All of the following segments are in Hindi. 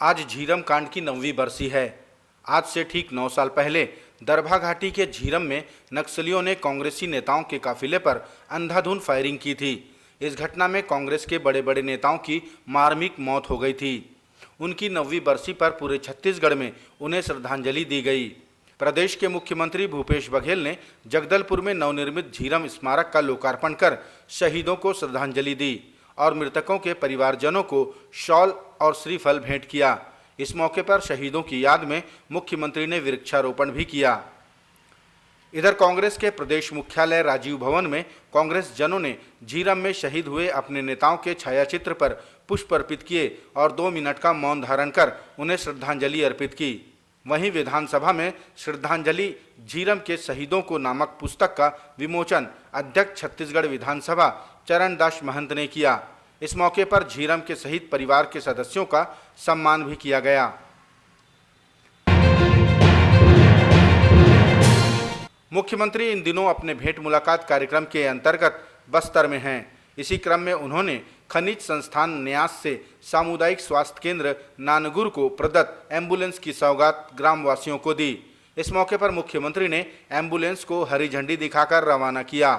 आज झीरम कांड की 9वीं बरसी है। आज से ठीक 9 साल पहले दरभा घाटी के झीरम में नक्सलियों ने कांग्रेसी नेताओं के काफिले पर अंधाधुंध फायरिंग की थी। इस घटना में कांग्रेस के बड़े बड़े नेताओं की मार्मिक मौत हो गई थी। उनकी 9वीं बरसी पर पूरे छत्तीसगढ़ में उन्हें श्रद्धांजलि दी गई। प्रदेश के मुख्यमंत्री भूपेश बघेल ने जगदलपुर में नवनिर्मित झीरम स्मारक का लोकार्पण कर शहीदों को श्रद्धांजलि दी और मृतकों के परिवारजनों को शॉल और श्रीफल भेंट किया। इस मौके पर शहीदों की याद में मुख्यमंत्री ने वृक्षारोपण भी किया। इधर कांग्रेस के प्रदेश मुख्यालय राजीव भवन में कांग्रेस जनों ने झीरम में शहीद हुए अपने नेताओं के छायाचित्र पर पुष्प अर्पित किए और 2 मिनट का मौन धारण कर उन्हें श्रद्धांजलि अर्पित की। वहीं विधानसभा में श्रद्धांजलि झीरम के शहीदों को नामक पुस्तक का विमोचन अध्यक्ष छत्तीसगढ़ विधानसभा चरणदास महंत ने किया। इस मौके पर झीरम के शहीद परिवार के सदस्यों का सम्मान भी किया गया। मुख्यमंत्री इन दिनों अपने भेंट मुलाकात कार्यक्रम के अंतर्गत बस्तर में हैं। इसी क्रम में उन्होंने खनिज संस्थान न्यास से सामुदायिक स्वास्थ्य केंद्र नानगुर को प्रदत्त एम्बुलेंस की सौगात ग्रामवासियों को दी। इस मौके पर मुख्यमंत्री ने एम्बुलेंस को हरी झंडी दिखाकर रवाना किया।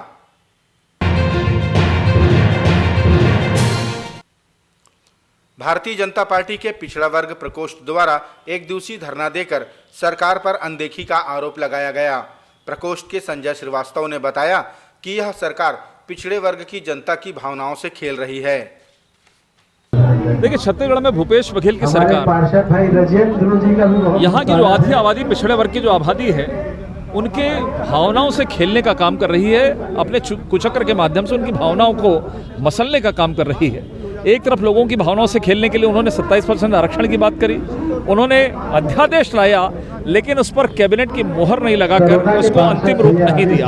भारतीय जनता पार्टी के पिछड़ा वर्ग प्रकोष्ठ द्वारा एक दिवसीय धरना देकर सरकार पर अनदेखी का आरोप लगाया गया। प्रकोष्ठ के संजय श्रीवास्तव ने बताया कि यह सरकार पिछड़े वर्ग की जनता की भावनाओं से खेल रही है। देखिए, छत्तीसगढ़ में भूपेश बघेल की सरकार यहाँ की जो आधी आबादी पिछड़े वर्ग की जो आबादी है उनके भावनाओं से खेलने का काम कर रही है। अपने कुचक्र के माध्यम से उनकी भावनाओं को मसलने का काम कर रही है। एक तरफ लोगों की भावनाओं से खेलने के लिए उन्होंने 27% आरक्षण की बात करी, उन्होंने अध्यादेश लाया, लेकिन उस पर कैबिनेट की मोहर नहीं लगाकर उसको अंतिम रूप नहीं दिया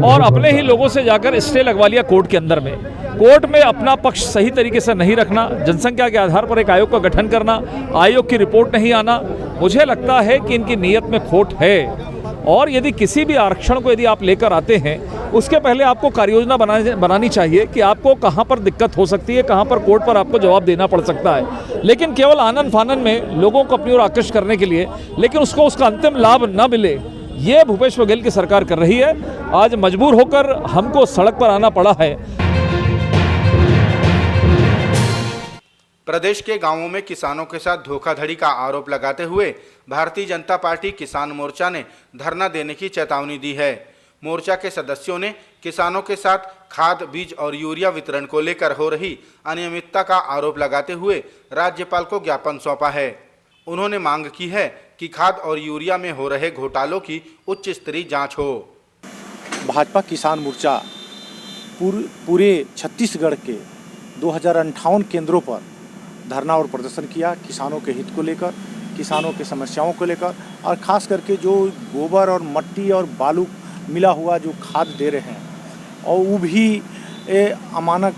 और अपने ही लोगों से जाकर स्टे लगवा लिया कोर्ट के अंदर में। कोर्ट में अपना पक्ष सही तरीके से नहीं रखना, जनसंख्या के आधार पर एक आयोग का गठन करना, आयोग की रिपोर्ट नहीं आना, मुझे लगता है कि इनकी नीयत में खोट है। और यदि किसी भी आरक्षण को यदि आप लेकर आते हैं उसके पहले आपको कार्ययोजना बनानी चाहिए कि आपको कहां पर दिक्कत हो सकती है, कहां पर कोर्ट पर आपको जवाब देना पड़ सकता है। लेकिन केवल आनन फानन में लोगों को अपनी ओर आकृष्ट करने के लिए, लेकिन उसका अंतिम लाभ न मिले, ये भूपेश बघेल की सरकार कर रही है। आज मजबूर होकर हमको सड़क पर आना पड़ा है। प्रदेश के गांवों में किसानों के साथ धोखाधड़ी का आरोप लगाते हुए भारतीय जनता पार्टी किसान मोर्चा ने धरना देने की चेतावनी दी है। मोर्चा के सदस्यों ने किसानों के साथ खाद, बीज और यूरिया वितरण को लेकर हो रही अनियमितता का आरोप लगाते हुए राज्यपाल को ज्ञापन सौंपा है। उन्होंने मांग की है कि खाद और यूरिया में हो रहे घोटालों की उच्च स्तरीय जांच हो। भाजपा किसान मोर्चा पूरे छत्तीसगढ़ के 2058 केंद्रों पर धरना और प्रदर्शन किया, किसानों के हित को लेकर, किसानों के समस्याओं को लेकर, और ख़ास करके जो गोबर और मट्टी और बालू मिला हुआ जो खाद दे रहे हैं और वो भी अमानक,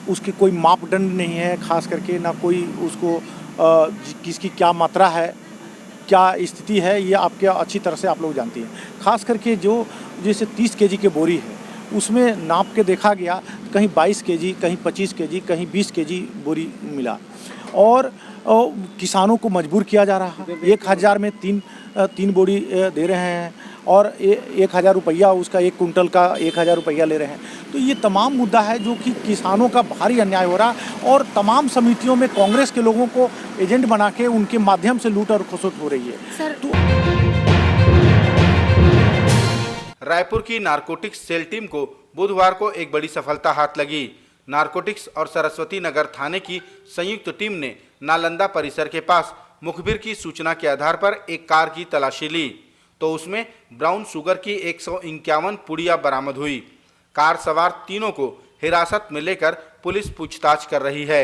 उसकी कोई मापदंड नहीं है, ख़ास करके ना कोई उसको किसकी क्या मात्रा है, क्या स्थिति है, ये आपके अच्छी तरह से आप लोग जानती हैं। ख़ास करके जो जैसे 30 केजी के बोरी है उसमें नाप के देखा गया, कहीं 22 केजी, कहीं 25 केजी, कहीं 20 केजी बोरी मिला और किसानों को मजबूर किया जा रहा है। 1000 में तीन बोरी दे रहे हैं और 1000 रुपया, उसका 1 कुंटल का 1000 रुपया ले रहे हैं। तो ये तमाम मुद्दा है जो कि किसानों का भारी अन्याय हो रहा है और तमाम समितियों में कांग्रेस के लोगों को एजेंट बना के उनके माध्यम से लूट और खसोट हो रही है। रायपुर की नारकोटिक्स सेल टीम को बुधवार को एक बड़ी सफलता हाथ लगी। नारकोटिक्स और सरस्वती नगर थाने की संयुक्त टीम ने नालंदा परिसर के पास मुखबिर की सूचना के आधार पर एक कार की तलाशी ली तो उसमें ब्राउन शुगर की 151 पुड़िया बरामद हुई। कार सवार तीनों को हिरासत में लेकर पुलिस पूछताछ कर रही है।